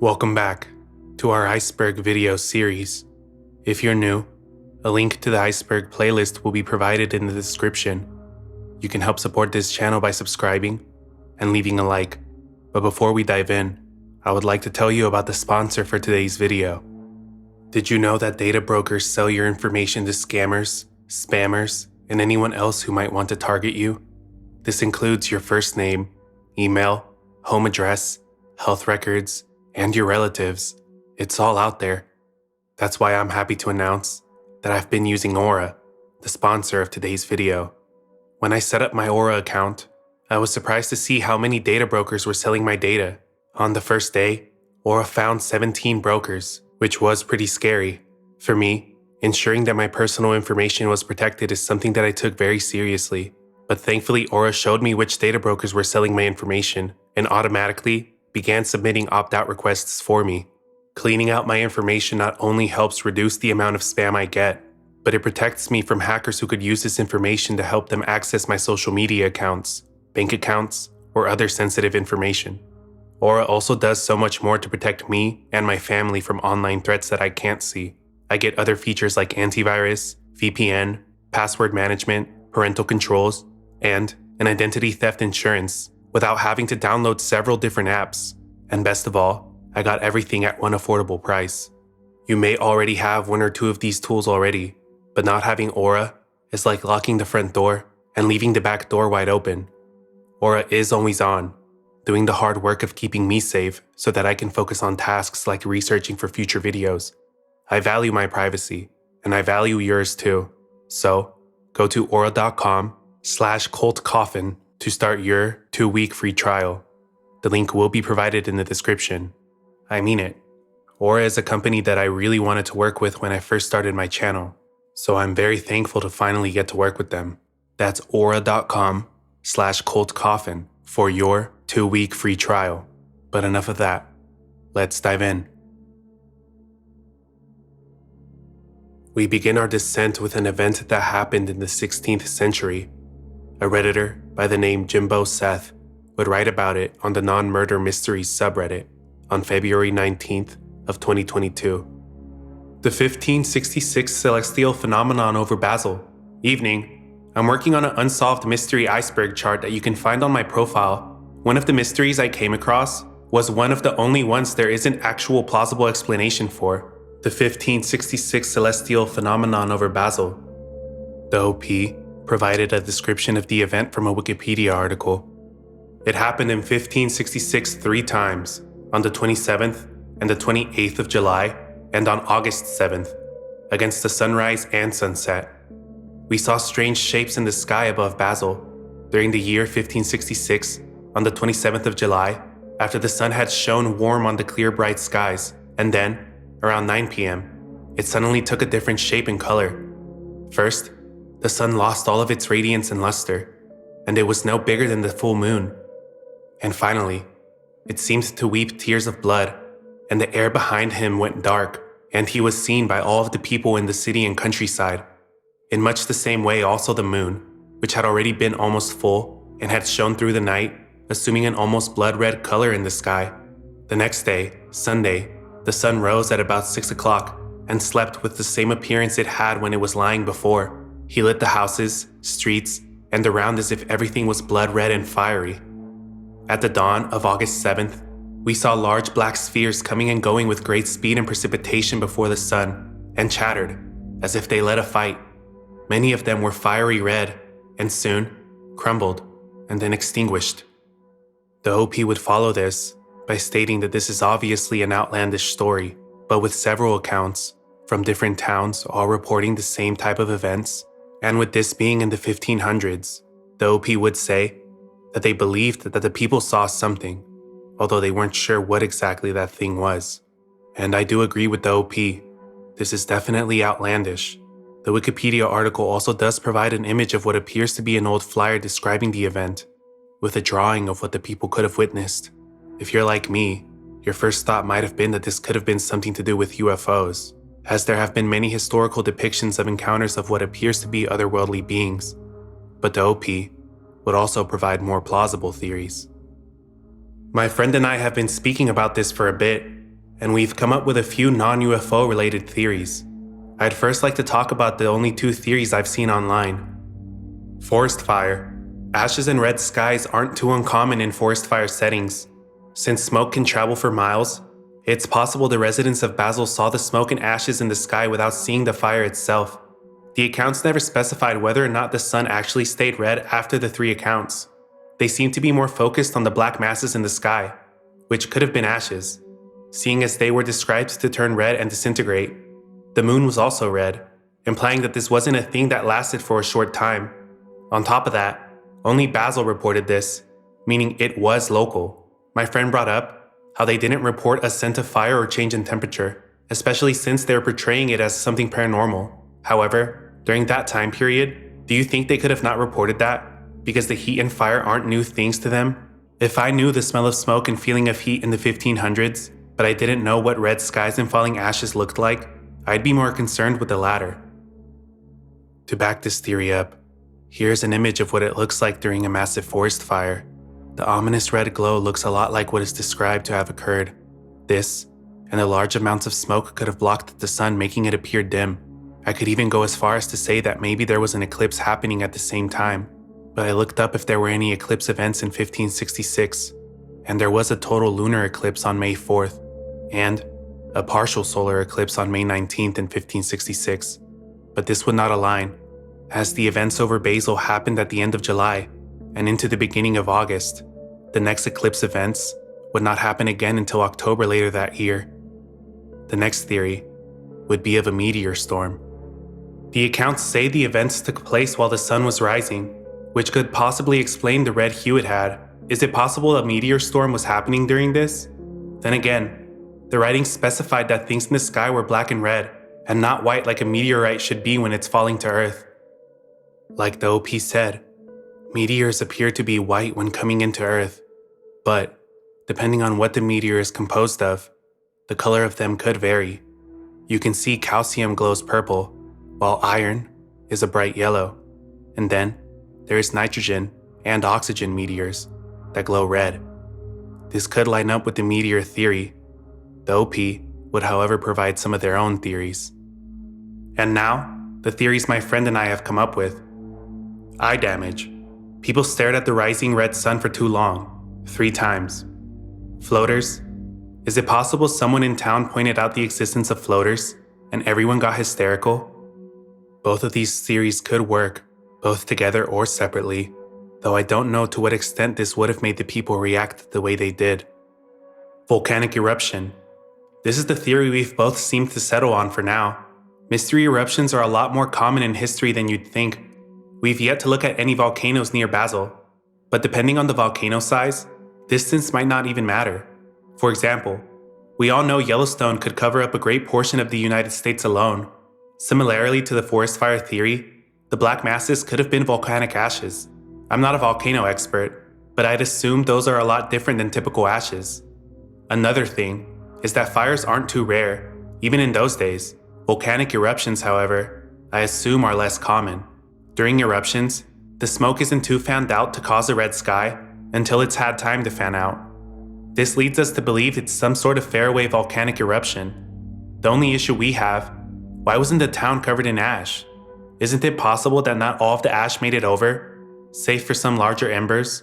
Welcome back to our Iceberg video series. If you're new, a link to the Iceberg playlist will be provided in the description. You can help support this channel by subscribing and leaving a like. But before we dive in, I would like to tell you about the sponsor for today's video. Did you know that data brokers sell your information to scammers, spammers, and anyone else who might want to target you? This includes your first name, email, home address, health records, and your relatives. It's all out there. That's why I'm happy to announce that I've been using Aura, the sponsor of today's video. When I set up my Aura account, I was surprised to see how many data brokers were selling my data. On the first day, Aura found 17 brokers, which was pretty scary. For me, ensuring that my personal information was protected is something that I took very seriously. But thankfully, Aura showed me which data brokers were selling my information and automatically began submitting opt-out requests for me. Cleaning out my information not only helps reduce the amount of spam I get, but it protects me from hackers who could use this information to help them access my social media accounts, bank accounts, or other sensitive information. Aura also does so much more to protect me and my family from online threats that I can't see. I get other features like antivirus, VPN, password management, parental controls, and an identity theft insurance without having to download several different apps. And best of all, I got everything at one affordable price. You may already have one or two of these tools already, but not having Aura is like locking the front door and leaving the back door wide open. Aura is always on, doing the hard work of keeping me safe so that I can focus on tasks like researching for future videos. I value my privacy, and I value yours too. So, go to aura.com/cultcoffin to start your 2-week free trial. The link will be provided in the description. I mean it. Aura is a company that I really wanted to work with when I first started my channel, so I'm very thankful to finally get to work with them. That's aura.com/cultcoffin for your 2-week free trial. But enough of that. Let's dive in. We begin our descent with an event that happened in the 16th century. A Redditor by the name Jimbo Seth would write about it on the Non-Murder Mysteries subreddit on February 19th of 2022. The 1566 celestial phenomenon over Basel. Evening. I'm working on an unsolved mystery iceberg chart that you can find on my profile. One of the mysteries I came across was one of the only ones there isn't actual plausible explanation for. The 1566 celestial phenomenon over Basel. The OP provided a description of the event from a Wikipedia article. It happened in 1566 3 times, on the 27th and the 28th of July, and on August 7th, against the sunrise and sunset. We saw strange shapes in the sky above Basel during the year 1566, on the 27th of July, after the sun had shone warm on the clear bright skies, and then, around 9 p.m., it suddenly took a different shape and color. First, the sun lost all of its radiance and luster, and it was no bigger than the full moon. And finally, it seemed to weep tears of blood, and the air behind him went dark, and he was seen by all of the people in the city and countryside. In much the same way also the moon, which had already been almost full and had shone through the night, assuming an almost blood-red color in the sky. The next day, Sunday, the sun rose at about 6 o'clock and slept with the same appearance it had when it was lying before. He lit the houses, streets, and around as if everything was blood-red and fiery. At the dawn of August 7th, we saw large black spheres coming and going with great speed and precipitation before the sun, and chattered, as if they led a fight. Many of them were fiery red, and soon crumbled, and then extinguished. The OP would follow this by stating that this is obviously an outlandish story, but with several accounts from different towns all reporting the same type of events, and with this being in the 1500s, the OP would say that they believed that the people saw something, although they weren't sure what exactly that thing was. And I do agree with the OP. This is definitely outlandish. The Wikipedia article also does provide an image of what appears to be an old flyer describing the event, with a drawing of what the people could have witnessed. If you're like me, your first thought might have been that this could have been something to do with UFOs, as there have been many historical depictions of encounters of what appears to be otherworldly beings. But the OP would also provide more plausible theories. My friend and I have been speaking about this for a bit, and we've come up with a few non-UFO related theories. I'd first like to talk about the only two theories I've seen online. Forest fire. Ashes and red skies aren't too uncommon in forest fire settings. Since smoke can travel for miles, it's possible the residents of Basel saw the smoke and ashes in the sky without seeing the fire itself. The accounts never specified whether or not the sun actually stayed red after the three accounts. They seem to be more focused on the black masses in the sky, which could have been ashes, seeing as they were described to turn red and disintegrate. The moon was also red, implying that this wasn't a thing that lasted for a short time. On top of that, only Basel reported this, meaning it was local. My friend brought up how they didn't report a scent of fire or change in temperature, especially since they were portraying it as something paranormal. However, during that time period, do you think they could have not reported that because the heat and fire aren't new things to them? If I knew the smell of smoke and feeling of heat in the 1500s, but I didn't know what red skies and falling ashes looked like, I'd be more concerned with the latter. To back this theory up, here's an image of what it looks like during a massive forest fire. The ominous red glow looks a lot like what is described to have occurred. This, and the large amounts of smoke could have blocked the sun, making it appear dim. I could even go as far as to say that maybe there was an eclipse happening at the same time, but I looked up if there were any eclipse events in 1566, and there was a total lunar eclipse on May 4th, and a partial solar eclipse on May 19th in 1566. But this would not align, as the events over Basel happened at the end of July and into the beginning of August. The next eclipse events would not happen again until October later that year. The next theory would be of a meteor storm. The accounts say the events took place while the sun was rising, which could possibly explain the red hue it had. Is it possible a meteor storm was happening during this? Then again, the writings specified that things in the sky were black and red, and not white like a meteorite should be when it's falling to Earth. Like the OP said, meteors appear to be white when coming into Earth, but depending on what the meteor is composed of, the color of them could vary. You can see calcium glows purple, while iron is a bright yellow. And then there is nitrogen and oxygen meteors that glow red. This could line up with the meteor theory. The OP would, however, provide some of their own theories. And now, the theories my friend and I have come up with. Eye damage. People stared at the rising red sun for too long, 3 times. Floaters. Is it possible someone in town pointed out the existence of floaters and everyone got hysterical? Both of these theories could work, both together or separately, though I don't know to what extent this would have made the people react the way they did. Volcanic eruption. This is the theory we've both seemed to settle on for now. Mystery eruptions are a lot more common in history than you'd think. We've yet to look at any volcanoes near Basel, but depending on the volcano size, distance might not even matter. For example, we all know Yellowstone could cover up a great portion of the United States alone. Similarly to the forest fire theory, the black masses could have been volcanic ashes. I'm not a volcano expert, but I'd assume those are a lot different than typical ashes. Another thing is that fires aren't too rare, even in those days. Volcanic eruptions, however, I assume are less common. During eruptions, the smoke isn't too fanned out to cause a red sky until it's had time to fan out. This leads us to believe it's some sort of faraway volcanic eruption. The only issue we have, why wasn't the town covered in ash? Isn't it possible that not all of the ash made it over, save for some larger embers?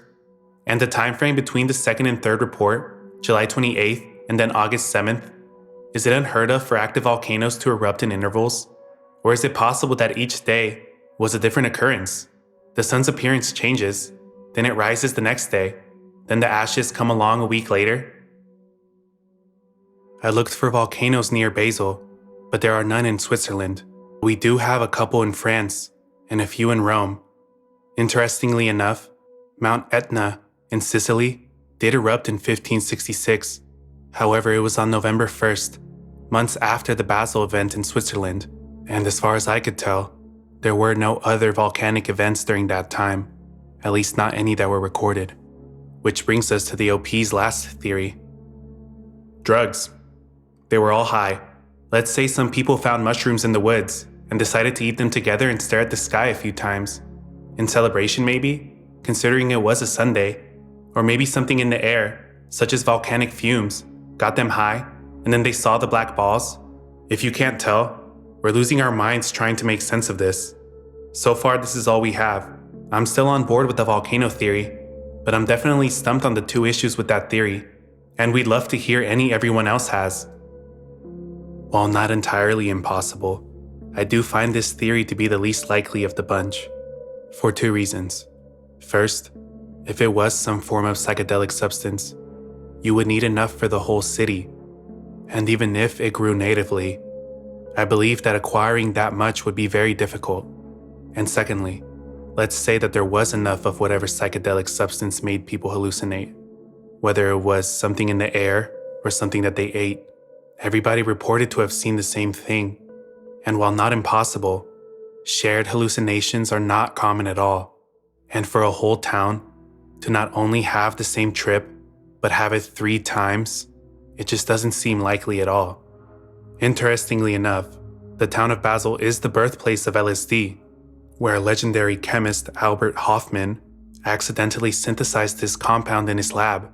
And the time frame between the second and third report, July 28th and then August 7th, is it unheard of for active volcanoes to erupt in intervals? Or is it possible that each day was a different occurrence? The sun's appearance changes, then it rises the next day, then the ashes come along a week later? I looked for volcanoes near Basel, but there are none in Switzerland. We do have a couple in France and a few in Rome. Interestingly enough, Mount Etna in Sicily did erupt in 1566. However, it was on November 1st, months after the Basel event in Switzerland, and as far as I could tell, there were no other volcanic events during that time, at least not any that were recorded. Which brings us to the OP's last theory. Drugs. They were all high. Let's say some people found mushrooms in the woods and decided to eat them together and stare at the sky a few times. In celebration maybe, considering it was a Sunday, or maybe something in the air, such as volcanic fumes, got them high and then they saw the black balls? If you can't tell, we're losing our minds trying to make sense of this. So far, this is all we have. I'm still on board with the volcano theory, but I'm definitely stumped on the 2 issues with that theory, and we'd love to hear any everyone else has. While not entirely impossible, I do find this theory to be the least likely of the bunch, for 2 reasons. First, if it was some form of psychedelic substance, you would need enough for the whole city, and even if it grew natively, I believe that acquiring that much would be very difficult. And secondly, let's say that there was enough of whatever psychedelic substance made people hallucinate, whether it was something in the air or something that they ate. Everybody reported to have seen the same thing, and while not impossible, shared hallucinations are not common at all. And for a whole town to not only have the same trip, but have it 3 times, it just doesn't seem likely at all. Interestingly enough, the town of Basel is the birthplace of LSD, where a legendary chemist, Albert Hofmann, accidentally synthesized this compound in his lab,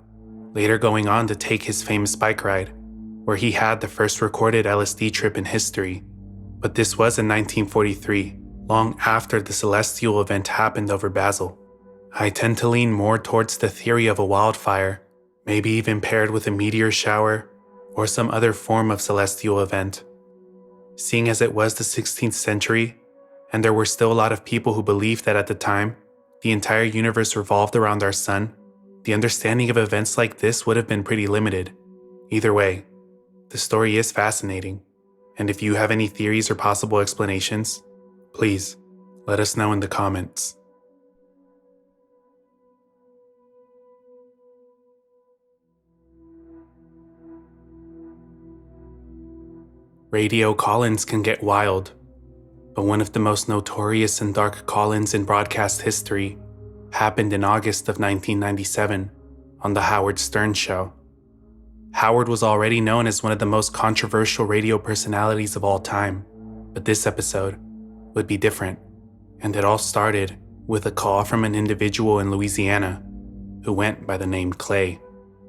later going on to take his famous bike ride, where he had the first recorded LSD trip in history. But this was in 1943, long after the celestial event happened over Basel. I tend to lean more towards the theory of a wildfire, maybe even paired with a meteor shower or some other form of celestial event. Seeing as it was the 16th century, and there were still a lot of people who believed that at the time, the entire universe revolved around our sun, the understanding of events like this would have been pretty limited. Either way, the story is fascinating, and if you have any theories or possible explanations, please let us know in the comments. Radio call-ins can get wild, but one of the most notorious and dark call-ins in broadcast history happened in August of 1997 on The Howard Stern Show. Howard was already known as one of the most controversial radio personalities of all time, but this episode would be different, and it all started with a call from an individual in Louisiana who went by the name Clay.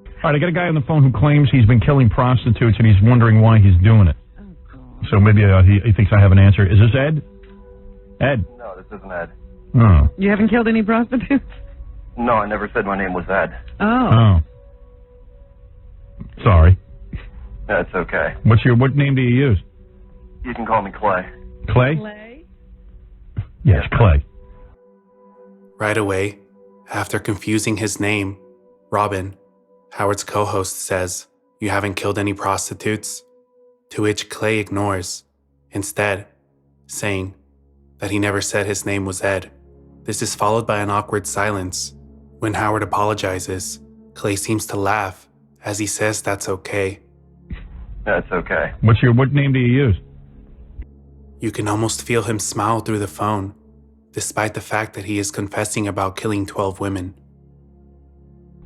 All right, I got a guy on the phone who claims he's been killing prostitutes and he's wondering why he's doing it. So maybe he thinks I have an answer. Is this Ed? Ed? No, this isn't Ed. Oh. You haven't killed any prostitutes? No, I never said my name was Ed. Oh. Sorry. That's okay. What name do you use? You can call me Clay. Clay? Clay? Yes, Clay. Right away, after confusing his name, Robin, Howard's co-host, says, "You haven't killed any prostitutes?" To which Clay ignores, instead saying that he never said his name was Ed. This is followed by an awkward silence. When Howard apologizes, Clay seems to laugh as he says that's okay. That's okay. What name do you use? You can almost feel him smile through the phone, despite the fact that he is confessing about killing 12 women.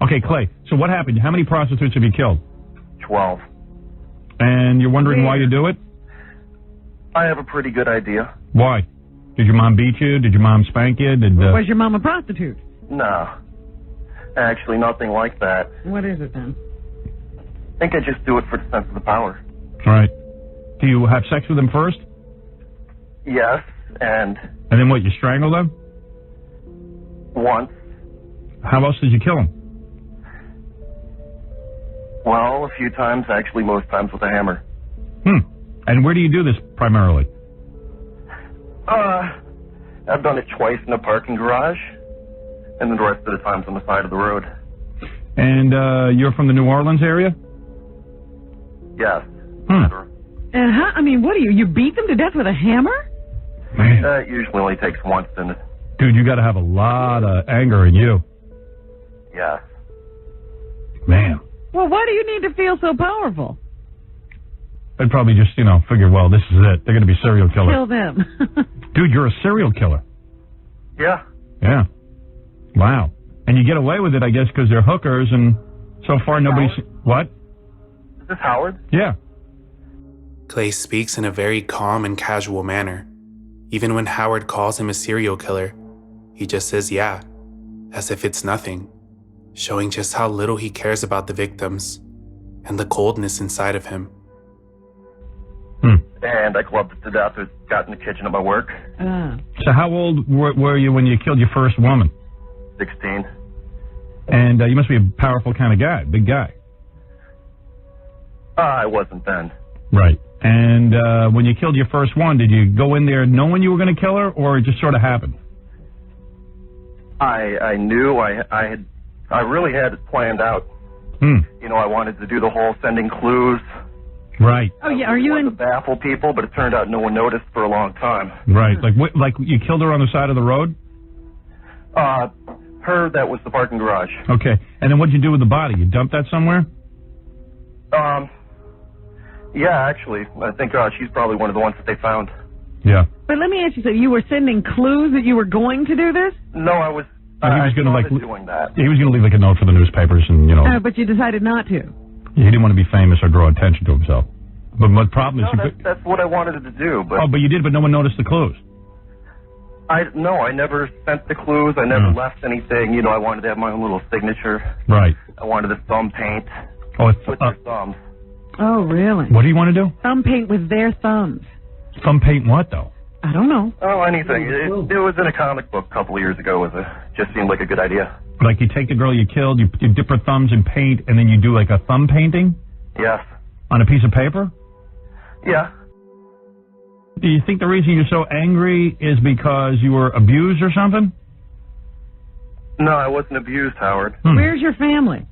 Okay, Clay, so what happened? How many prostitutes have you killed? 12. And you're wondering why you do it? I have a pretty good idea. Why? Did your mom beat you? Did your mom spank you? Was your mom a prostitute? No. Actually, nothing like that. What is it then? I think I just do it for the sense of the power. All right. Do you have sex with them first? Yes, and And then what, you strangle them? once. How else did you kill them? Well, a few times, actually most times with a hammer. And where do you do this primarily? I've done it twice in a parking garage, and then the rest of the times on the side of the road. And you're from the New Orleans area? Yes. And how, what do you beat them to death with a hammer? Man. It usually only takes once, and Dude, you got to have a lot of anger in you. yes. Man. Well, why do you need to feel so powerful? I'd probably just, figure, well, this is it. They're going to be serial killers. Kill them. Dude, you're a serial killer. Yeah. Yeah. Wow. And you get away with it, I guess, because they're hookers, and so far nobody's... What? Is this Howard? Yeah. Clay speaks in a very calm and casual manner. Even when Howard calls him a serial killer, he just says yeah, as if it's nothing, showing just how little he cares about the victims and the coldness inside of him. and I clubbed it to death. It got in the kitchen of my work. So how old were you when you killed your first woman? 16. And you must be a powerful kind of guy, big guy. I wasn't then. Right. And when you killed your first one, did you go in there knowing you were going to kill her, or it just sort of happened? I knew I really had it planned out. You know, I wanted to do the whole sending clues. Right. Oh, yeah. Are you in? To baffle people, but it turned out no one noticed for a long time. Right. Like you killed her on the side of the road? Her, that was the parking garage. Okay. And then what'd you do with the body? You dumped that somewhere? Yeah, actually. I think she's probably one of the ones that they found. Yeah. But let me ask you something. You were sending clues that you were going to do this? No, I was. He was going to doing that. He was going to leave like a note for the newspapers, and But you decided not to. He didn't want to be famous or draw attention to himself. But my problem is, that's what I wanted to do. But but you did, but no one noticed the clues. I never sent the clues. I never left anything. You know, I wanted to have my own little signature. Right. I wanted to thumb paint with their thumbs. Oh, really? What do you want to do? Thumb paint with their thumbs. Thumb paint what, though? I don't know. Oh, anything. It was in a comic book a couple of years ago. Just seemed like a good idea. Like you take the girl you killed, you dip her thumbs in paint, and then you do like a thumb painting? Yes. On a piece of paper? Yeah. Do you think the reason you're so angry is because you were abused or something? No, I wasn't abused, Howard. Where's your family?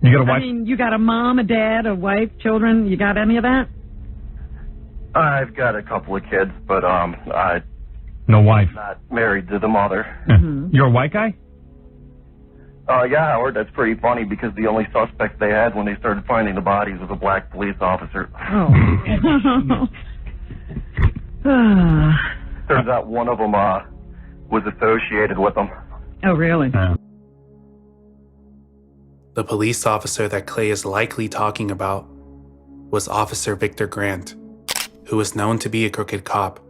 You got a wife? I mean, you got a mom, a dad, a wife, children. You got any of that? I've got a couple of kids, but no wife. Not married to the mother. You're a white guy? Yeah, Howard, that's pretty funny because the only suspect they had when they started finding the bodies was a black police officer. Oh. Turns out one of them was associated with them. Oh, really? The police officer that Clay is likely talking about was Officer Victor Grant, who was known to be a crooked cop.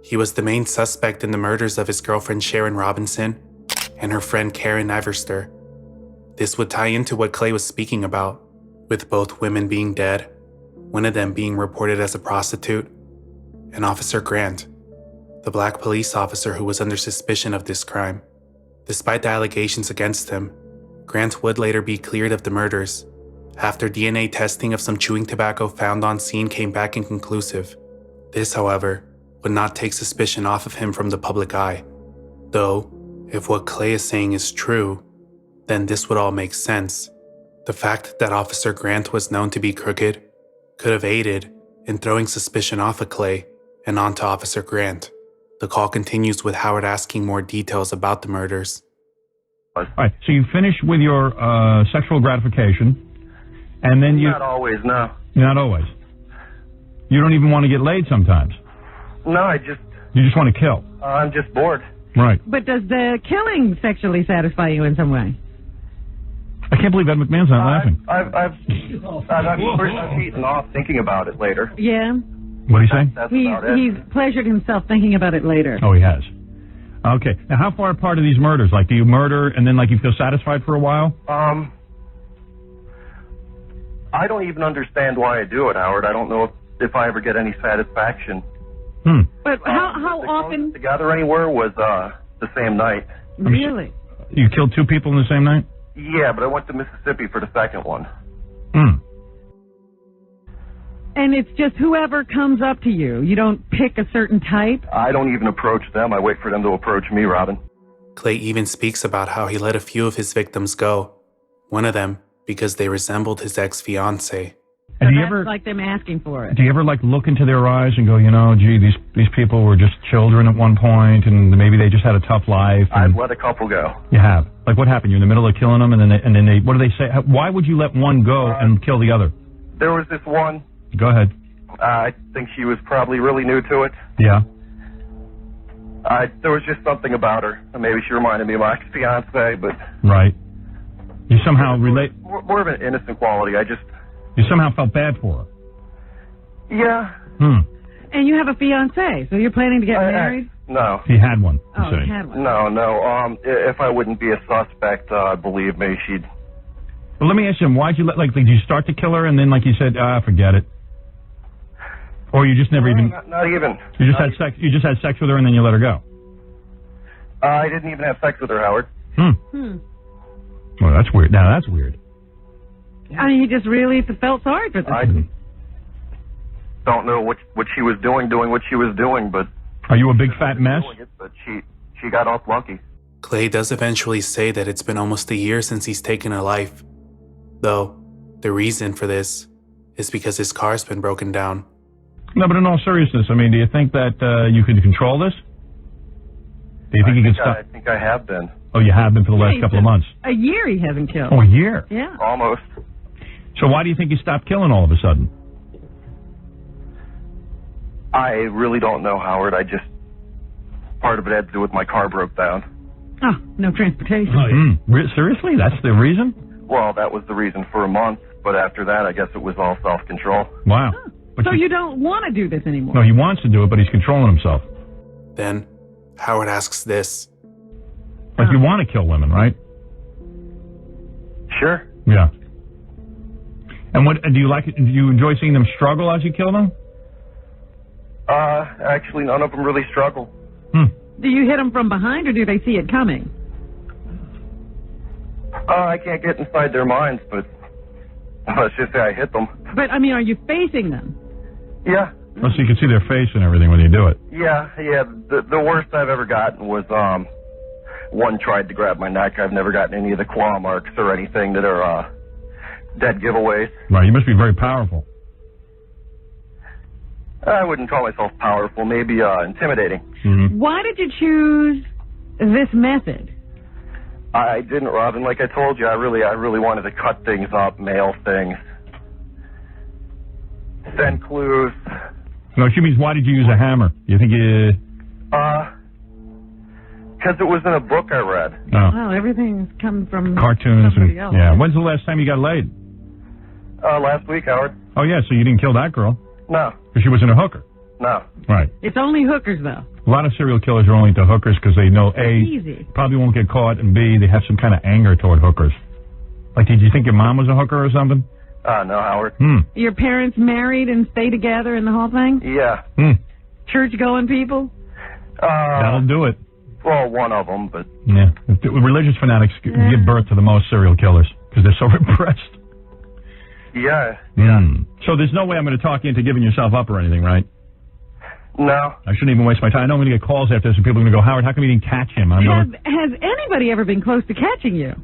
He was the main suspect in the murders of his girlfriend Sharon Robinson and her friend Karen Iverster. This would tie into what Clay was speaking about, with both women being dead, one of them being reported as a prostitute, and Officer Grant, the black police officer who was under suspicion of this crime. Despite the allegations against him, Grant would later be cleared of the murders, after DNA testing of some chewing tobacco found on scene came back inconclusive. This, however, would not take suspicion off of him from the public eye. Though, if what Clay is saying is true, then this would all make sense. The fact that Officer Grant was known to be crooked could have aided in throwing suspicion off of Clay and onto Officer Grant. The call continues with Howard asking more details about the murders. All right, so you finish with your sexual gratification, and then you... Not always, no. Not always. You don't even want to get laid sometimes. No, You just want to kill. I'm just bored. Right. But does the killing sexually satisfy you in some way? I can't believe Ed McMahon's not laughing. I've eaten off thinking about it later. Yeah. What do you say? That's about it. He's pleasured himself thinking about it later. Oh, he has. Okay. Now, how far apart are these murders? Like, do you murder and then, like, you feel satisfied for a while? I don't even understand why I do it, Howard. I don't know if I ever get any satisfaction. But how often? Together anywhere was the same night. Really? You killed two people in the same night? Yeah, but I went to Mississippi for the second one. And it's just whoever comes up to you. You don't pick a certain type? I don't even approach them. I wait for them to approach me, Robin. Clay even speaks about how he let a few of his victims go. One of them because they resembled his ex-fiancée. And So that's like them asking for it. Do you ever like look into their eyes and go, gee, these people were just children at one point, and maybe they just had a tough life? I've let a couple go. You have. Like what happened? You're in the middle of killing them, and then they what do they say? Why would you let one go and kill the other? There was this one. Go ahead. I think she was probably really new to it. Yeah. There was just something about her. Maybe she reminded me of my ex-fiancée, but... Right. You somehow relate... More of an innocent quality. You somehow felt bad for her. Yeah. And you have a fiancé, so you're planning to get married? No. He had one. Oh, he had one. No. If I wouldn't be a suspect, believe me, she'd... Well, let me ask you, why'd you did you start to kill her and then, like you said, forget it? Or you just never even... Not even. You just had sex. You just had sex with her and then you let her go. I didn't even have sex with her, Howard. Well, that's weird. Now that's weird. I mean, you just really felt sorry for this. I don't know what she was doing what she was doing, but... Are you a big fat mess? But she got off lucky. Clay does eventually say that it's been almost a year since he's taken a life. Though, the reason for this is because his car's been broken down. No, but in all seriousness, I mean, do you think that you can control this? Do you think you can stop? I think I have been. Oh, you have been for the last couple of months. A year he hasn't killed. Oh, a year? Yeah. Almost. So why do you think you stopped killing all of a sudden? I really don't know, Howard. Part of it had to do with my car broke down. Oh, no transportation. Seriously? That's the reason? Well, that was the reason for a month, but after that, I guess it was all self-control. Wow. Oh. But So you don't want to do this anymore? No, he wants to do it, but he's controlling himself. Then, Howard asks this. Like, you want to kill women, right? Sure. Yeah. And what do you like? Do you enjoy seeing them struggle as you kill them? Actually, none of them really struggle. Do you hit them from behind, or do they see it coming? I can't get inside their minds, but let's just say I hit them. But, I mean, are you facing them? Yeah. Oh, so you can see their face and everything when you do it. Yeah. The worst I've ever gotten was, one tried to grab my neck. I've never gotten any of the claw marks or anything that are, dead giveaways. Right, you must be very powerful. I wouldn't call myself powerful, maybe, intimidating. Mm-hmm. Why did you choose this method? I didn't, Robin. Like I told you, I really wanted to cut things up, mail things, send clues. No, she means why did you use a hammer? You think you... Because it was in a book I read. Oh. Well, everything's come from Cartoons somebody and... else. Yeah. When's the last time you got laid? Last week, Howard. Oh, yeah, so you didn't kill that girl. No. Because she wasn't a hooker. No. Right. It's only hookers, though. A lot of serial killers are only into hookers because they know, A, Easy. probably won't get caught, and B, they have some kind of anger toward hookers. Like, did you think your mom was a hooker or something? No, Howard. Your parents married and stay together and the whole thing? Yeah. Church-going people? That'll do it. Well, one of them, but... Yeah. Religious fanatics give birth to the most serial killers because they're so repressed. Yeah. So there's no way I'm going to talk you into giving yourself up or anything, right? No. I shouldn't even waste my time. I know I'm going to get calls after this and people are going to go, Howard, how come you didn't catch him? Has anybody ever been close to catching you?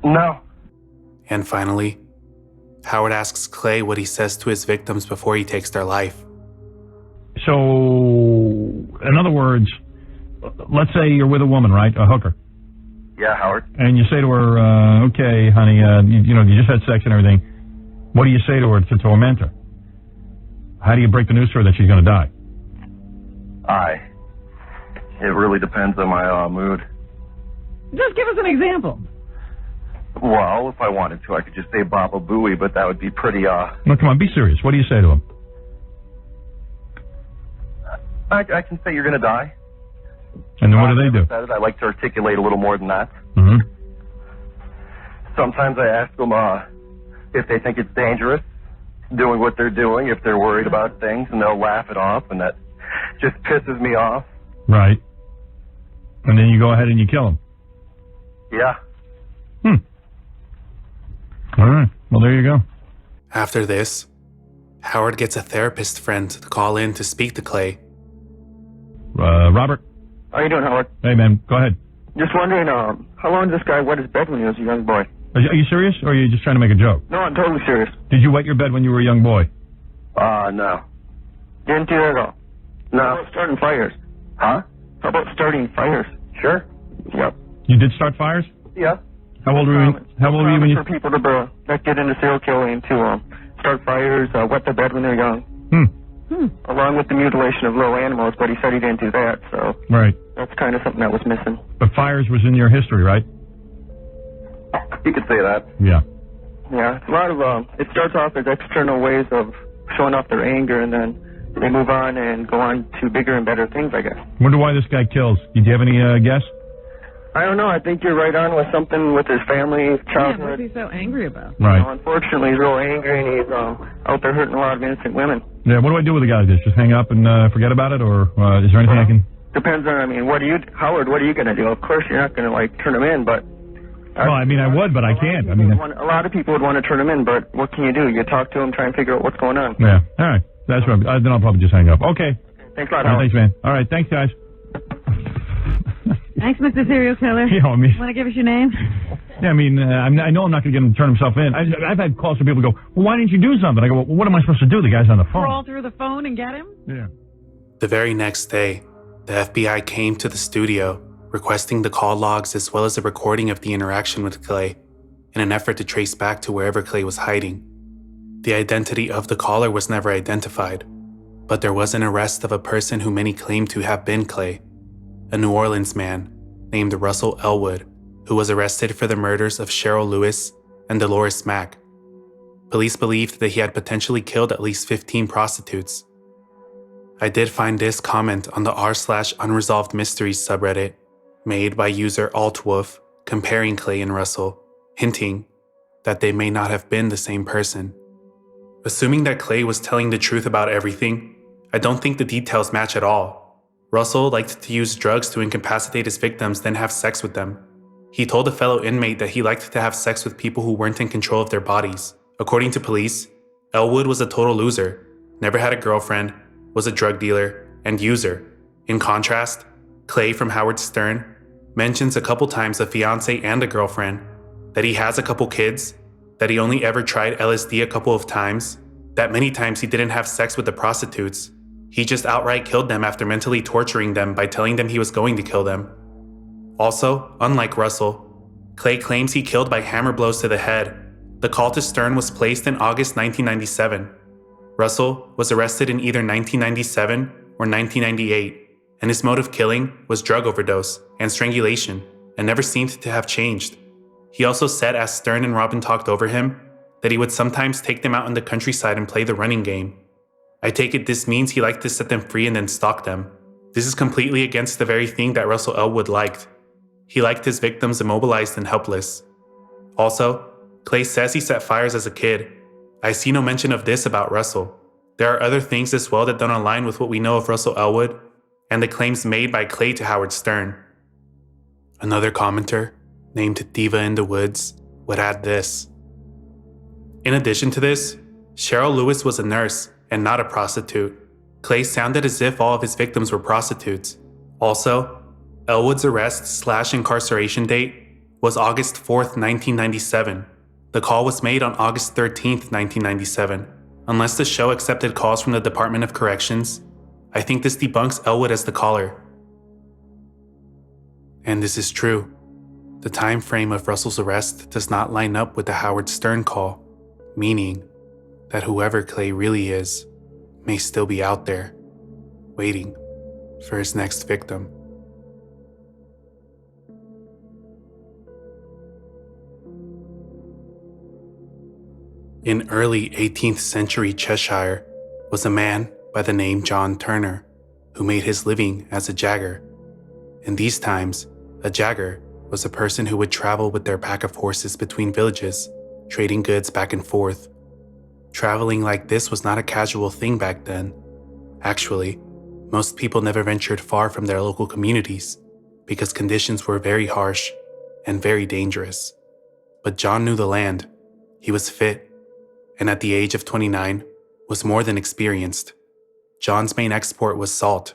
No. And finally, Howard asks Clay what he says to his victims before he takes their life. So, in other words, let's say you're with a woman, right? A hooker. Yeah, Howard. And you say to her, okay, honey, you just had sex and everything. What do you say to her to torment her? How do you break the news to her that she's going to die? It really depends on my mood. Just give us an example. Well, if I wanted to, I could just say Baba Booey, but that would be pretty, No, come on, be serious. What do you say to him? I can say you're going to die. And then what do they do? I like to articulate a little more than that. Mm-hmm. Sometimes I ask them if they think it's dangerous, doing what they're doing, if they're worried about things, and they'll laugh it off, and that just pisses me off. Right. And then you go ahead and you kill him. Yeah. All right. Well, there you go. After this, Howard gets a therapist friend to call in to speak to Clay. Robert? How you doing, Howard? Hey, man. Go ahead. Just wondering, how long did this guy wet his bed when he was a young boy? Are you serious, or are you just trying to make a joke? No, I'm totally serious. Did you wet your bed when you were a young boy? No. Didn't do that at all. No. How about starting fires? Huh? How about starting fires? Sure. Yep. You did start fires? Yeah. How old were you? How old were you when you? For people to that get into serial killing to start fires, wet their bed when they're young. Along with the mutilation of little animals, but he said he didn't do that, so Right. that's kind of something that was missing. But fires was in your history, right? You could say that. Yeah. Yeah, a lot of it starts off as external ways of showing off their anger, and then they move on and go on to bigger and better things, I guess. Wonder why this guy kills. Did you have any guess? I don't know. I think you're right on with something with his family, Yeah, childhood. what's he so angry about? Right. Unfortunately, he's real angry, and he's out there hurting a lot of innocent women. Yeah, what do I do with a guy like this? Just hang up and forget about it, or is there anything I can... Depends on, Howard, what are you going to do? Of course, you're not going to, turn him in, but... Well, I would, but I can't. A lot of people would want to turn him in, but what can you do? You talk to him, try and figure out what's going on. Yeah, all right. That's right. Then I'll probably just hang up. Okay. Thanks a lot, All Howard. right, thanks, man. All right, thanks, guys. Thanks, Mr. Serial Killer. Yeah, Want to give us your name? Yeah, I know I'm not going to get him to turn himself in. I've had calls from people who go, well, why didn't you do something? I go, well, what am I supposed to do? The guy's on the phone. Crawl through the phone and get him? Yeah. The very next day, the FBI came to the studio requesting the call logs as well as a recording of the interaction with Clay in an effort to trace back to wherever Clay was hiding. The identity of the caller was never identified, but there was an arrest of a person who many claimed to have been Clay, a New Orleans man named Russell Elwood, who was arrested for the murders of Cheryl Lewis and Dolores Mack. Police believed that he had potentially killed at least 15 prostitutes. I did find this comment on the r/unresolved mysteries subreddit, made by user Altwolf, comparing Clay and Russell, hinting that they may not have been the same person. Assuming that Clay was telling the truth about everything, I don't think the details match at all. Russell liked to use drugs to incapacitate his victims, then have sex with them. He told a fellow inmate that he liked to have sex with people who weren't in control of their bodies. According to police, Elwood was a total loser, never had a girlfriend, was a drug dealer, and user. In contrast, Clay from Howard Stern mentions a couple times a fiance and a girlfriend, that he has a couple kids, that he only ever tried LSD a couple of times, that many times he didn't have sex with the prostitutes. He just outright killed them after mentally torturing them by telling them he was going to kill them. Also, unlike Russell, Clay claims he killed by hammer blows to the head. The call to Stern was placed in August 1997. Russell was arrested in either 1997 or 1998, and his mode of killing was drug overdose and strangulation, and never seemed to have changed. He also said, as Stern and Robin talked over him, that he would sometimes take them out in the countryside and play the running game. I take it this means he liked to set them free and then stalk them. This is completely against the very thing that Russell Elwood liked. He liked his victims immobilized and helpless. Also, Clay says he set fires as a kid. I see no mention of this about Russell. There are other things as well that don't align with what we know of Russell Elwood and the claims made by Clay to Howard Stern. Another commenter, named Diva in the Woods, would add this. In addition to this, Cheryl Lewis was a nurse and not a prostitute. Clay sounded as if all of his victims were prostitutes. Also, Elwood's arrest/incarceration date was August 4th, 1997. The call was made on August 13th, 1997. Unless the show accepted calls from the Department of Corrections, I think this debunks Elwood as the caller. And this is true. The time frame of Russell's arrest does not line up with the Howard Stern call, meaning that whoever Clay really is may still be out there, waiting for his next victim. In early 18th century Cheshire was a man by the name John Turner, who made his living as a jagger. In these times, a jagger was a person who would travel with their pack of horses between villages, trading goods back and forth. Traveling like this was not a casual thing back then. Actually, most people never ventured far from their local communities because conditions were very harsh and very dangerous. But John knew the land. He was fit, and at the age of 29, was more than experienced. John's main export was salt,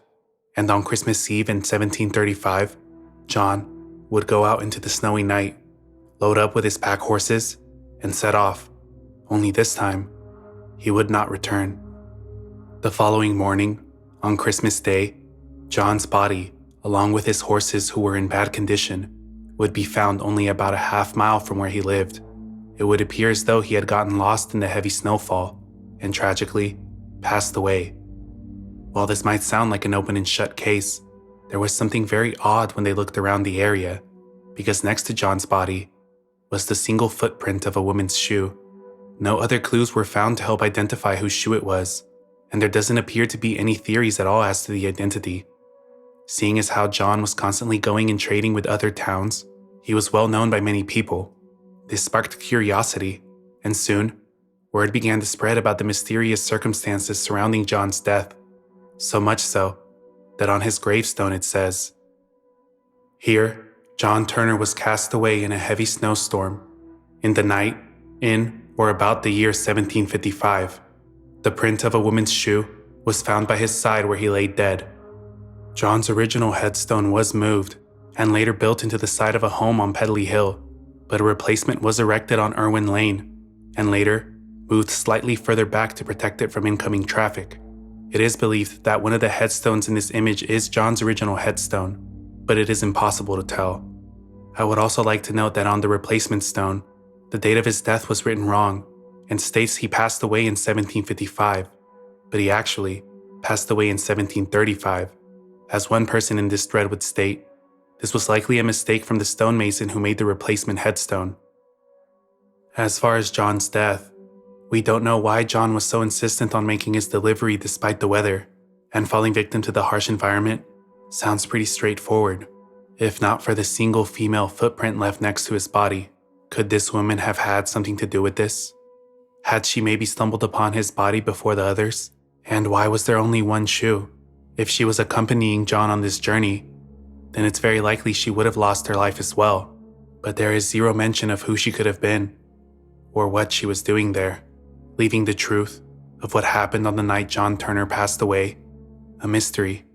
and on Christmas Eve in 1735, John would go out into the snowy night, load up with his pack horses, and set off. Only this time, he would not return. The following morning, on Christmas Day, John's body, along with his horses who were in bad condition, would be found only about a half-mile from where he lived. It would appear as though he had gotten lost in the heavy snowfall and tragically passed away. While this might sound like an open and shut case, there was something very odd when they looked around the area, because next to John's body was the single footprint of a woman's shoe. No other clues were found to help identify whose shoe it was, and there doesn't appear to be any theories at all as to the identity. Seeing as how John was constantly going and trading with other towns, he was well known by many people. This sparked curiosity, and soon, word began to spread about the mysterious circumstances surrounding John's death. So much so, that on his gravestone it says, "Here, John Turner was cast away in a heavy snowstorm, in the night, in or about the year 1755. The print of a woman's shoe was found by his side where he lay dead." John's original headstone was moved and later built into the side of a home on Pedley Hill, but a replacement was erected on Irwin Lane and later moved slightly further back to protect it from incoming traffic. It is believed that one of the headstones in this image is John's original headstone, but it is impossible to tell. I would also like to note that on the replacement stone, the date of his death was written wrong and states he passed away in 1755, but he actually passed away in 1735. As one person in this thread would state, this was likely a mistake from the stonemason who made the replacement headstone. As far as John's death, we don't know why John was so insistent on making his delivery despite the weather, and falling victim to the harsh environment sounds pretty straightforward. If not for the single female footprint left next to his body, could this woman have had something to do with this? Had she maybe stumbled upon his body before the others? And why was there only one shoe? If she was accompanying John on this journey, then it's very likely she would have lost her life as well. But there is zero mention of who she could have been, or what she was doing there, leaving the truth of what happened on the night John Turner passed away a mystery.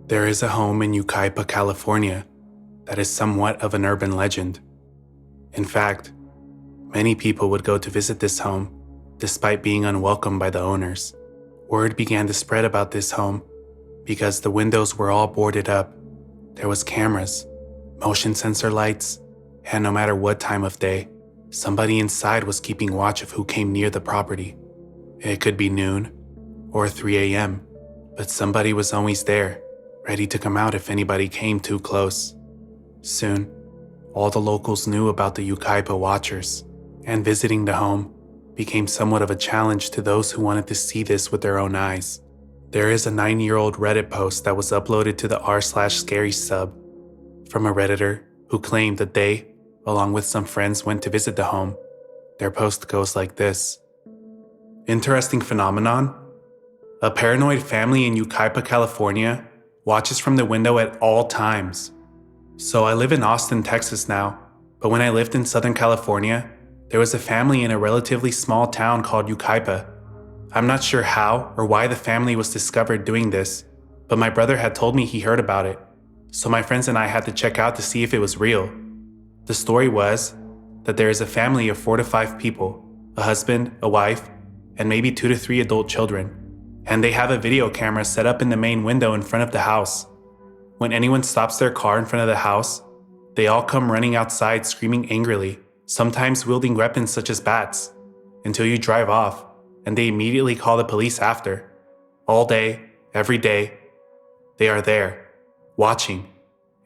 There is a home in Yucaipa, California, that is somewhat of an urban legend. In fact, many people would go to visit this home, despite being unwelcomed by the owners. Word began to spread about this home because the windows were all boarded up. There was cameras, motion sensor lights, and no matter what time of day, somebody inside was keeping watch of who came near the property. It could be noon or 3 a.m., but somebody was always there, ready to come out if anybody came too close. Soon, all the locals knew about the Yucaipa Watchers, and visiting the home became somewhat of a challenge to those who wanted to see this with their own eyes. There is a 9-year-old Reddit post that was uploaded to the r/scary sub from a Redditor who claimed that they, along with some friends, went to visit the home. Their post goes like this. Interesting phenomenon. A paranoid family in Yucaipa, California watches from the window at all times. So I live in Austin, Texas now, but when I lived in Southern California, there was a family in a relatively small town called Yucaipa. I'm not sure how or why the family was discovered doing this, but my brother had told me he heard about it, so my friends and I had to check out to see if it was real. The story was that there is a family of 4 to 5 people, a husband, a wife, and maybe 2 to 3 adult children, and they have a video camera set up in the main window in front of the house. When anyone stops their car in front of the house, they all come running outside screaming angrily, sometimes wielding weapons such as bats, until you drive off, and they immediately call the police after. All day, every day, they are there, watching,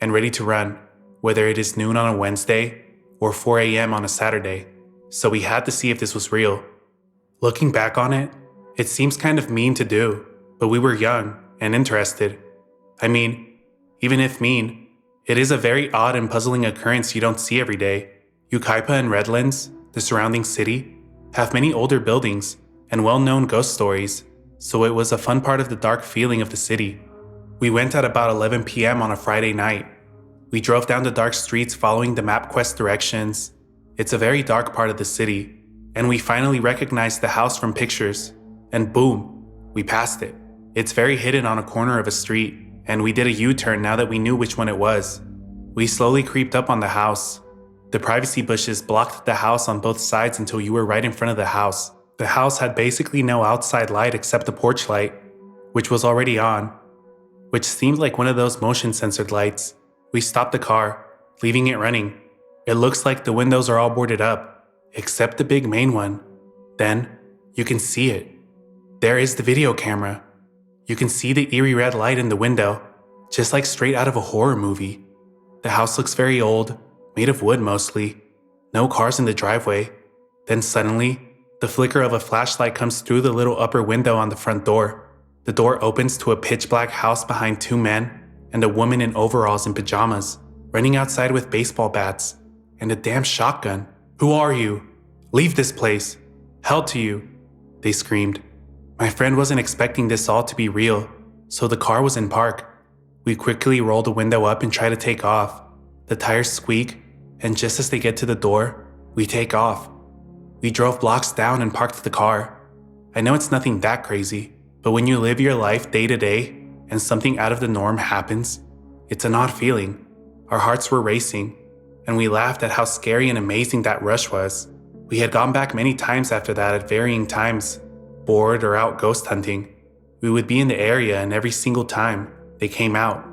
and ready to run, whether it is noon on a Wednesday or 4 a.m. on a Saturday. So we had to see if this was real. Looking back on it, it seems kind of mean to do, but we were young and interested. I mean, even if mean, it is a very odd and puzzling occurrence you don't see every day. Yucaipa and Redlands, the surrounding city, have many older buildings and well-known ghost stories, so it was a fun part of the dark feeling of the city. We went at about 11 p.m. on a Friday night. We drove down the dark streets following the MapQuest directions. It's a very dark part of the city, and we finally recognized the house from pictures, and boom, we passed it. It's very hidden on a corner of a street, and we did a U-turn now that we knew which one it was. We slowly creeped up on the house. The privacy bushes blocked the house on both sides until you were right in front of the house. The house had basically no outside light except the porch light, which was already on, which seemed like one of those motion-censored lights. We stopped the car, leaving it running. It looks like the windows are all boarded up, except the big main one. Then, you can see it. There is the video camera. You can see the eerie red light in the window, just like straight out of a horror movie. The house looks very old, made of wood mostly. No cars in the driveway. Then suddenly, The flicker of a flashlight comes through the little upper window on the front door. The door opens to a pitch-black house behind two men and a woman in overalls and pajamas, running outside with baseball bats and a damn shotgun. "Who are you? Leave this place. Hell to you," they screamed. My friend wasn't expecting this all to be real, so the car was in park. We quickly roll the window up and try to take off. The tires squeak, and just as they get to the door, we take off. We drove blocks down and parked the car. I know it's nothing that crazy, but when you live your life day to day and something out of the norm happens, it's an odd feeling. Our hearts were racing, and we laughed at how scary and amazing that rush was. We had gone back many times after that at varying times, bored or out ghost hunting. We would be in the area, and every single time, they came out.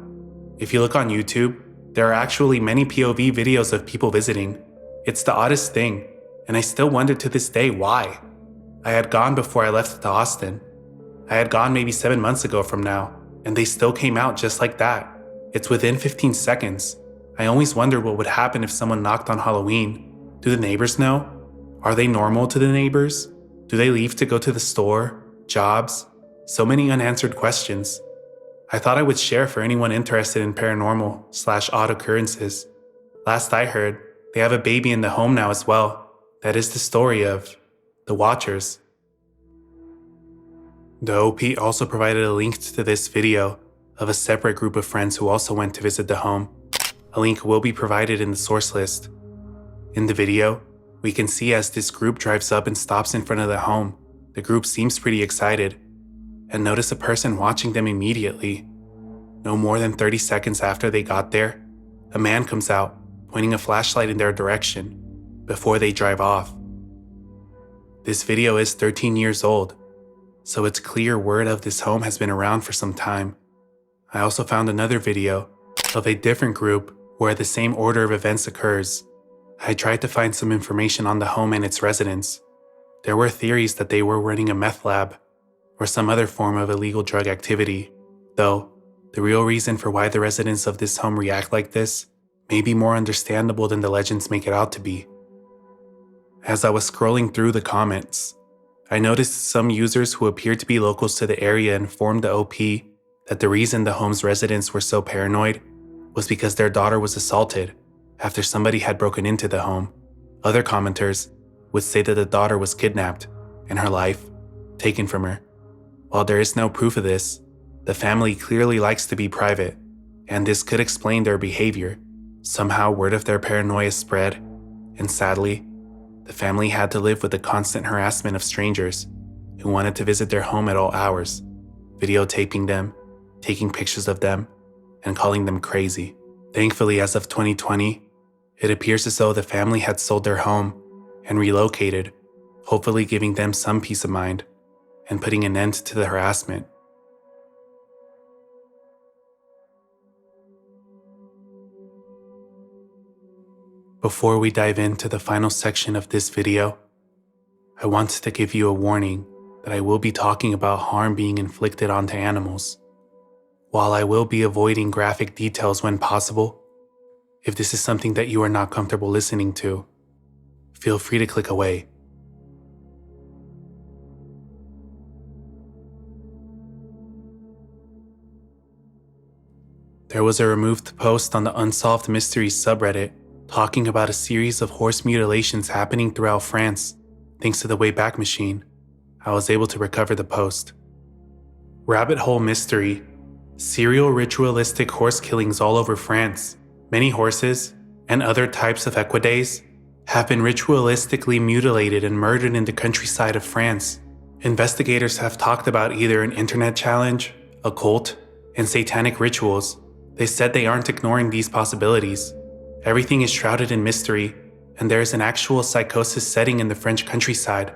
If you look on YouTube, there are actually many POV videos of people visiting. It's the oddest thing, and I still wonder to this day why. I had gone before I left to Austin. I had gone maybe 7 months ago from now, and they still came out just like that. It's within 15 seconds. I always wondered what would happen if someone knocked on Halloween. Do the neighbors know? Are they normal to the neighbors? Do they leave to go to the store? Jobs? So many unanswered questions. I thought I would share for anyone interested in paranormal/odd occurrences. Last I heard, they have a baby in the home now as well. That is the story of the Watchers. The OP also provided a link to this video of a separate group of friends who also went to visit the home. A link will be provided in the source list. In the video, we can see as this group drives up and stops in front of the home, the group seems pretty excited, and notice a person watching them immediately. No more than 30 seconds after they got there, a man comes out, pointing a flashlight in their direction, before they drive off. This video is 13 years old, so it's clear word of this home has been around for some time. I also found another video of a different group where the same order of events occurs. I tried to find some information on the home and its residents. There were theories that they were running a meth lab or some other form of illegal drug activity, though the real reason for why the residents of this home react like this may be more understandable than the legends make it out to be. As I was scrolling through the comments, I noticed some users who appeared to be locals to the area informed the OP that the reason the home's residents were so paranoid was because their daughter was assaulted after somebody had broken into the home. Other commenters would say that the daughter was kidnapped and her life taken from her. While there is no proof of this, the family clearly likes to be private, and this could explain their behavior. Somehow word of their paranoia spread, and sadly, the family had to live with the constant harassment of strangers who wanted to visit their home at all hours, videotaping them, taking pictures of them, and calling them crazy. Thankfully, as of 2020, it appears as though the family had sold their home and relocated, hopefully giving them some peace of mind and putting an end to the harassment. Before we dive into the final section of this video, I want to give you a warning that I will be talking about harm being inflicted onto animals. While I will be avoiding graphic details when possible, if this is something that you are not comfortable listening to, feel free to click away. There was a removed post on the Unsolved Mysteries subreddit talking about a series of horse mutilations happening throughout France. Thanks to the Wayback Machine, I was able to recover the post. Rabbit Hole Mystery: serial ritualistic horse killings all over France. Many horses, and other types of equidaes, have been ritualistically mutilated and murdered in the countryside of France. Investigators have talked about either an internet challenge, a cult, and satanic rituals. They said they aren't ignoring these possibilities. Everything is shrouded in mystery, and there is an actual psychosis setting in the French countryside.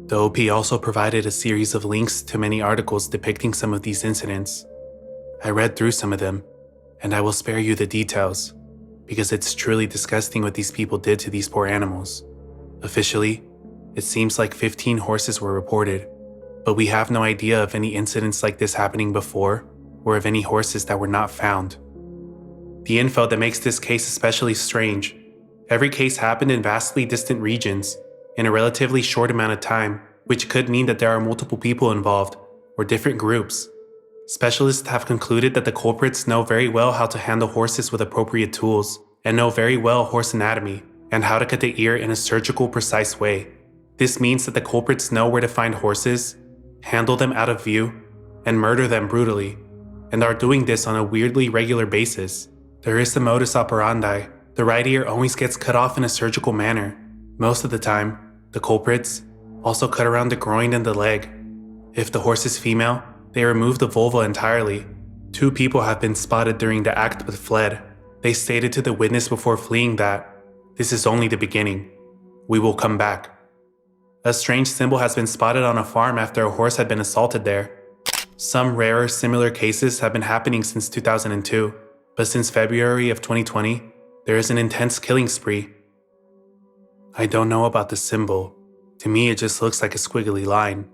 The OP also provided a series of links to many articles depicting some of these incidents. I read through some of them, and I will spare you the details, because it's truly disgusting what these people did to these poor animals. Officially, it seems like 15 horses were reported, but we have no idea of any incidents like this happening before, or of any horses that were not found. The info that makes this case especially strange: every case happened in vastly distant regions, in a relatively short amount of time, which could mean that there are multiple people involved, or different groups. Specialists have concluded that the culprits know very well how to handle horses with appropriate tools, and know very well horse anatomy, and how to cut the ear in a surgical, precise way. This means that the culprits know where to find horses, handle them out of view, and murder them brutally, and are doing this on a weirdly regular basis. There is the modus operandi. The right ear always gets cut off in a surgical manner. Most of the time, the culprits also cut around the groin and the leg. If the horse is female, they remove the vulva entirely. 2 people have been spotted during the act but fled. They stated to the witness before fleeing that, "This is only the beginning. We will come back." A strange symbol has been spotted on a farm after a horse had been assaulted there. Some rarer similar cases have been happening since 2002, but since February of 2020, there is an intense killing spree. I don't know about the symbol. To me, it just looks like a squiggly line,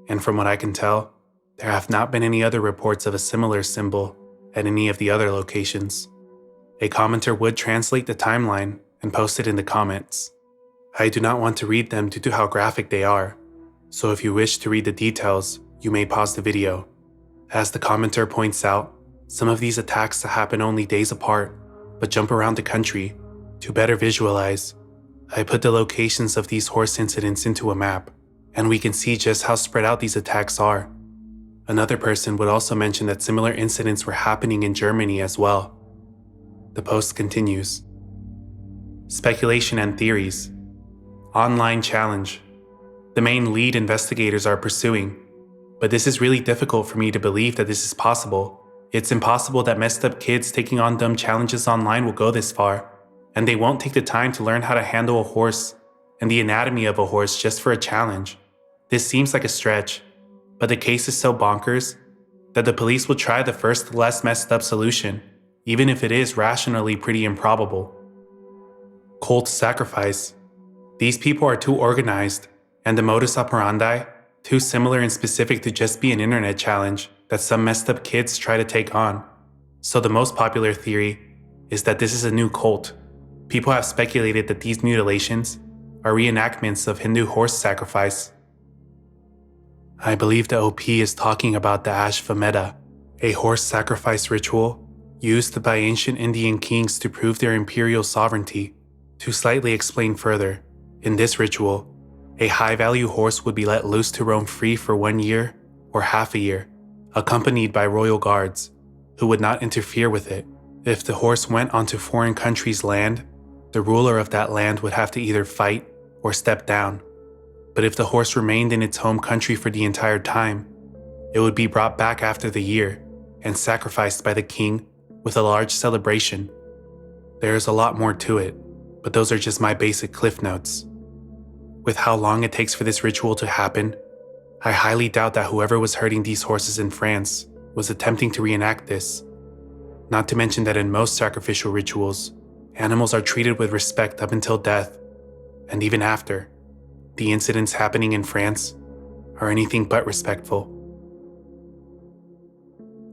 and from what I can tell, there have not been any other reports of a similar symbol at any of the other locations. A commenter would translate the timeline and post it in the comments. I do not want to read them due to how graphic they are, so if you wish to read the details, you may pause the video. As the commenter points out, some of these attacks happen only days apart, but jump around the country. To better visualize, I put the locations of these horse incidents into a map, and we can see just how spread out these attacks are. Another person would also mention that similar incidents were happening in Germany as well. The post continues. Speculation and theories. Online challenge. The main lead investigators are pursuing, but this is really difficult for me to believe that this is possible. It's impossible that messed up kids taking on dumb challenges online will go this far, and they won't take the time to learn how to handle a horse and the anatomy of a horse just for a challenge. This seems like a stretch, but the case is so bonkers that the police will try the first less messed up solution, even if it is rationally pretty improbable. Cult sacrifice. These people are too organized, and the modus operandi too similar and specific to just be an internet challenge that some messed up kids try to take on. So the most popular theory is that this is a new cult. People have speculated that these mutilations are reenactments of Hindu horse sacrifice. I believe the OP is talking about the Ashvamedha, a horse sacrifice ritual used by ancient Indian kings to prove their imperial sovereignty. To slightly explain further, in this ritual, a high-value horse would be let loose to roam free for 1 year or half a year, accompanied by royal guards, who would not interfere with it. If the horse went onto foreign country's land, the ruler of that land would have to either fight or step down. But if the horse remained in its home country for the entire time, it would be brought back after the year and sacrificed by the king with a large celebration. There is a lot more to it, but those are just my basic cliff notes. With how long it takes for this ritual to happen, I highly doubt that whoever was herding these horses in France was attempting to reenact this. Not to mention that in most sacrificial rituals, animals are treated with respect up until death, and even after. The incidents happening in France are anything but respectful.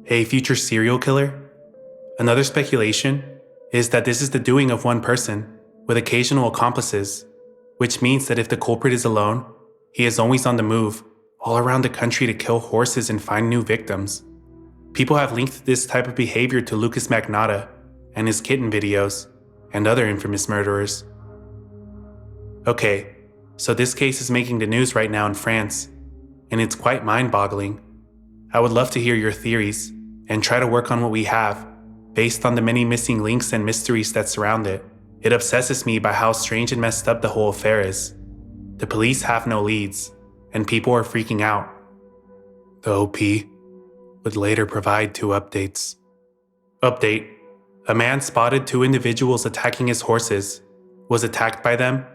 A future serial killer? Another speculation is that this is the doing of one person, with occasional accomplices, which means that if the culprit is alone, he is always on the move, all around the country to kill horses and find new victims. People have linked this type of behavior to Lucas Magnotta and his kitten videos, and other infamous murderers. Okay, so this case is making the news right now in France, and it's quite mind-boggling. I would love to hear your theories, and try to work on what we have, based on the many missing links and mysteries that surround it. It obsesses me by how strange and messed up the whole affair is. The police have no leads, and people are freaking out. The OP would later provide 2 updates. Update: a man spotted 2 individuals attacking his horses, was attacked by them,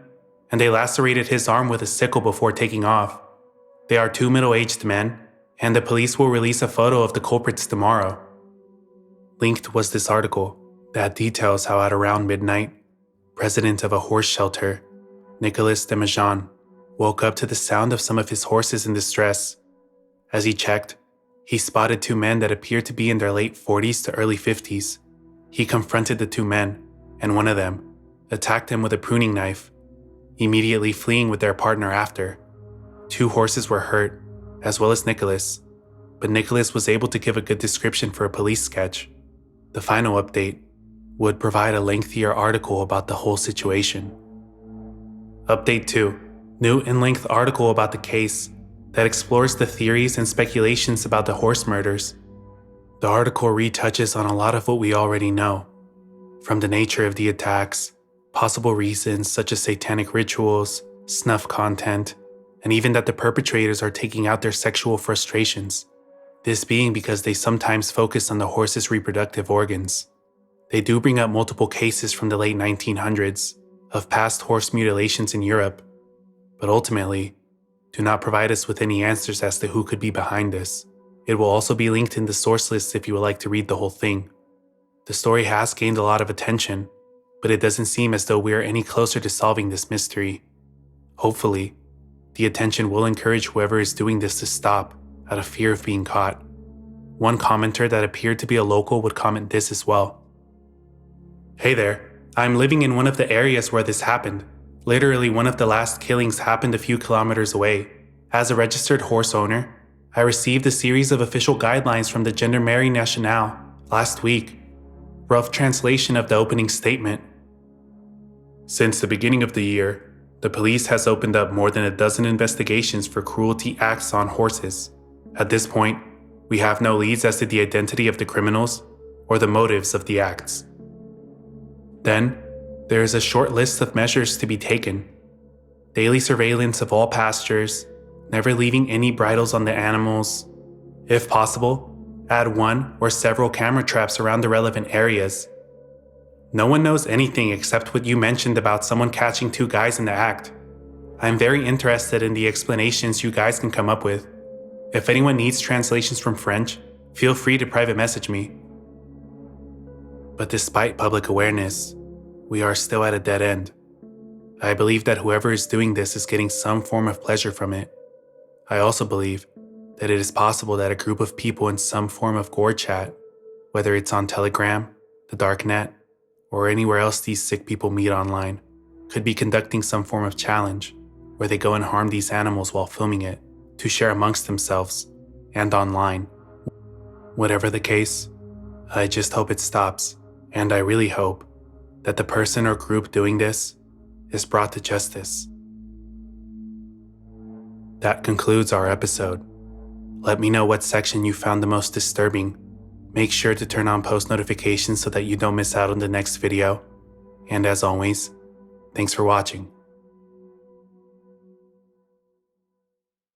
and they lacerated his arm with a sickle before taking off. They are 2 middle-aged men, and the police will release a photo of the culprits tomorrow. Linked was this article that details how at around midnight, president of a horse shelter, Nicolas Demajan, woke up to the sound of some of his horses in distress. As he checked, he spotted 2 men that appeared to be in their late 40s to early 50s. He confronted the 2 men, and one of them attacked him with a pruning knife. immediately fleeing with their partner after. 2 horses were hurt, as well as Nicholas, but Nicholas was able to give a good description for a police sketch. The final update would provide a lengthier article about the whole situation. Update 2. New in-length article about the case that explores the theories and speculations about the horse murders. The article retouches on a lot of what we already know, from the nature of the attacks, possible reasons such as satanic rituals, snuff content, and even that the perpetrators are taking out their sexual frustrations. This being because they sometimes focus on the horse's reproductive organs. They do bring up multiple cases from the late 1900s of past horse mutilations in Europe, but ultimately do not provide us with any answers as to who could be behind this. It will also be linked in the source list if you would like to read the whole thing. The story has gained a lot of attention, but it doesn't seem as though we are any closer to solving this mystery. Hopefully, the attention will encourage whoever is doing this to stop out of fear of being caught. One commenter that appeared to be a local would comment this as well. Hey there, I'm living in one of the areas where this happened. Literally one of the last killings happened a few kilometers away. As a registered horse owner, I received a series of official guidelines from the Gendarmerie Nationale last week. Rough translation of the opening statement. Since the beginning of the year, the police has opened up more than a dozen investigations for cruelty acts on horses. At this point, we have no leads as to the identity of the criminals or the motives of the acts. Then, there is a short list of measures to be taken. Daily surveillance of all pastures, never leaving any bridles on the animals. If possible, add 1 or several camera traps around the relevant areas. No one knows anything except what you mentioned about someone catching 2 guys in the act. I am very interested in the explanations you guys can come up with. If anyone needs translations from French, feel free to private message me. But despite public awareness, we are still at a dead end. I believe that whoever is doing this is getting some form of pleasure from it. I also believe that it is possible that a group of people in some form of gore chat, whether it's on Telegram, the darknet, or anywhere else these sick people meet online, could be conducting some form of challenge where they go and harm these animals while filming it to share amongst themselves and online. Whatever the case, I just hope it stops, and I really hope that the person or group doing this is brought to justice. That concludes our episode. Let me know what section you found the most disturbing. Make sure to turn on post notifications so that you don't miss out on the next video. And as always, thanks for watching.